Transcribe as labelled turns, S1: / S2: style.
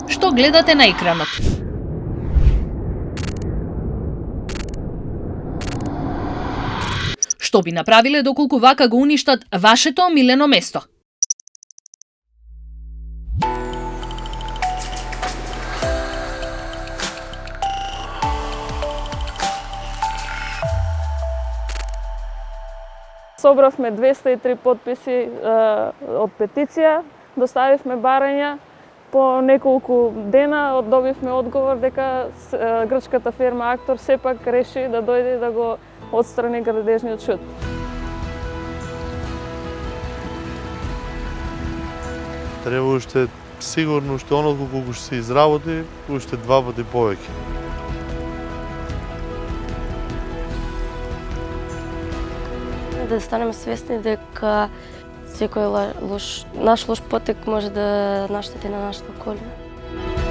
S1: Што гледате на екранот? Што би направиле доколку вака го уништат вашето омилено место?
S2: Собравме 203 потписи од петиција, доставивме барања, по неколку дена добивме одговор дека грчката фирма Актор сепак реши да дојде да го отстрани градежниот шут.
S3: Треба уште сигурно уште оноliko колку што се изработи, уште 2 пати повеќе.
S4: Да станеме свесни дека секој наш лош потек може да наштети на нашата околина.